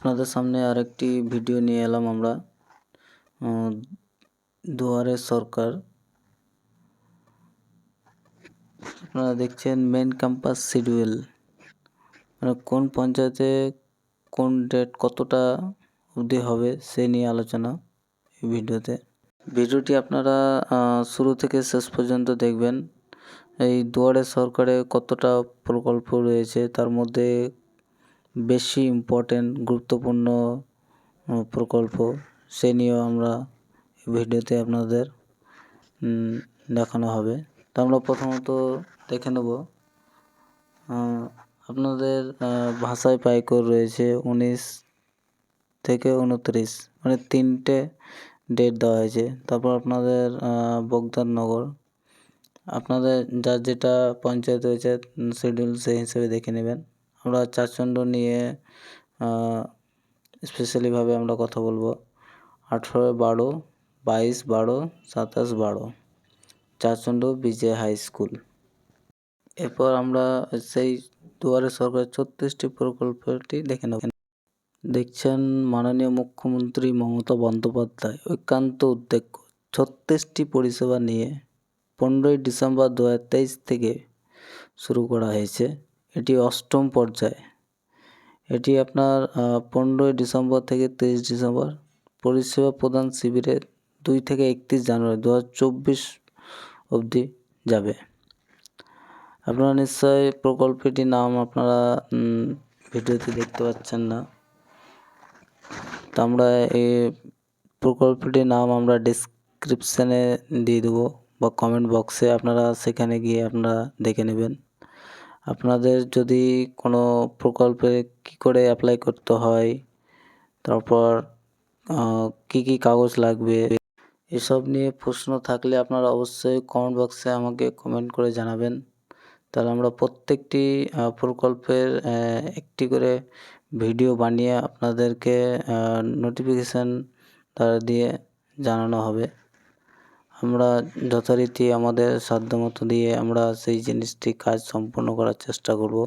আপনাদের সামনে আরেকটি ভিডিও নিয়ে এলাম আমরা। দুয়ারে সরকার, আপনারা দেখছেন মেন ক্যাম্পাস শিডিউল, মানে কোন পঞ্চায়েতে কোন ডেট কতটা অবধি হবে সে নিয়ে আলোচনা এই ভিডিওতে। ভিডিওটি আপনারা শুরু থেকে শেষ পর্যন্ত দেখবেন। এই দুয়ারে সরকারে কতটা প্রকল্প রয়েছে, তার মধ্যে বেশি ইম্পর্টেন্ট গুরুত্বপূর্ণ প্রকল্প সে নিয়েও আমরা এই ভিডিওতে আপনাদের দেখানো হবে। তো আমরা প্রথমত দেখে নেব আপনাদের ভাষায় পাইকর রয়েছে 19 থেকে 29, মানে 3টে ডেট দেওয়া হয়েছে। তারপর আপনাদের বগদাননগর, আপনাদের যার যেটা পঞ্চায়েত রয়েছে শিডিউল সেই হিসেবে দেখে নেবেন। আমরা চারচন্ড নিয়ে স্পেশালিভাবে আমরা কথা বলবো। 18-12, 22-12, 27-12 চারচন্ড বিজে হাই স্কুল। এরপর আমরা সেই দুয়ারে সরকার 36টি প্রকল্পটি দেখে নেব। দেখছেন মাননীয় মুখ্যমন্ত্রী মমতা বন্দ্যোপাধ্যায় ঐকান্ত উদ্যোগ 36টি পরিষেবা নিয়ে 15ই ডিসেম্বর 2023 থেকে শুরু করা হয়েছে। এটি 8ম পর্যায়ে। এটি আপনার 15ই ডিসেম্বর থেকে 23 ডিসেম্বর পরিষেবা প্রদান শিবিরে 2 থেকে 31 জানুয়ারি 2024 অবধি যাবে। আপনারা নিশ্চয়ই প্রকল্পটির নাম আপনারা ভিডিওতে দেখতে পাচ্ছেন না, তো আমরা এই প্রকল্পটির নাম আমরা ডেসক্রিপশানে দিয়ে দেবো বা কমেন্ট বক্সে, আপনারা সেখানে গিয়ে আপনারা দেখে নেবেন। আপনাদের যদি কোনো প্রকল্পে কী করে অ্যাপ্লাই করতে হয়, তারপর কী কী কাগজ লাগবে, এসব নিয়ে প্রশ্ন থাকলে আপনারা অবশ্যই কমেন্ট বক্সে আমাকে কমেন্ট করে জানাবেন। তাহলে আমরা প্রত্যেকটি প্রকল্পের একটি করে ভিডিও বানিয়ে আপনাদেরকে নোটিফিকেশান তারা দিয়ে জানানো হবে। আমরা যথারীতি আমাদের সাধ্যমতো দিয়ে আমরা সেই জিনিসটি কাজ সম্পন্ন করার চেষ্টা করব।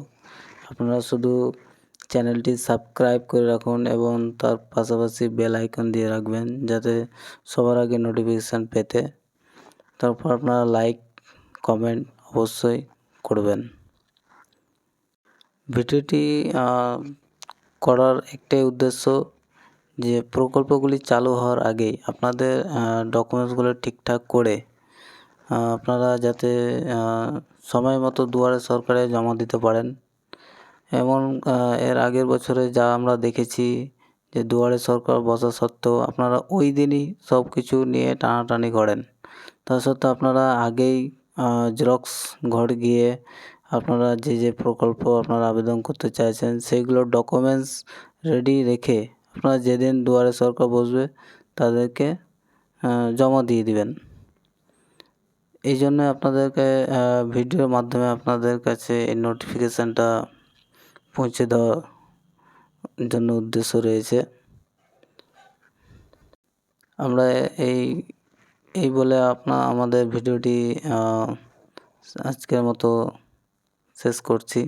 আপনারা শুধু চ্যানেলটি সাবস্ক্রাইব করে রাখুন এবং তার পাশাপাশি বেল আইকন দিয়ে রাখবেন, যাতে সবার আগে নোটিফিকেশান পেতে। তারপর আপনারা লাইক কমেন্ট অবশ্যই করবেন। ভিডিওটি করার একটাই উদ্দেশ্য যে প্রকল্পগুলি চালু হওয়ার আগেই আপনাদের ডকুমেন্টসগুলো ঠিকঠাক করে আপনারা যাতে সময় মতো দুয়ারে সরকারে জমা দিতে পারেন। এমন এর আগের বছরে যা আমরা দেখেছি যে দুয়ারে সরকার বসা সত্ত্বেও আপনারা ওই দিনই সব কিছু নিয়ে টানাটানি করেন। তা সত্ত্বেও আপনারা আগেই জেরক্স ঘর গিয়ে আপনারা যে যে প্রকল্প আপনারা আবেদন করতে চাইছেন সেইগুলো ডকুমেন্টস রেডি রেখে আপনারা যেদিন দুয়ারে সরকার বসবে তাদেরকে জমা দিয়ে দিবেন। এই জন্য আপনাদেরকে ভিডিওর মাধ্যমে আপনাদের কাছে এই নোটিফিকেশানটা পৌঁছে দেওয়ার জন্য উদ্দেশ্য রয়েছে। আমরা এই বলে আমাদের ভিডিওটি আজকের মতো শেষ করছি।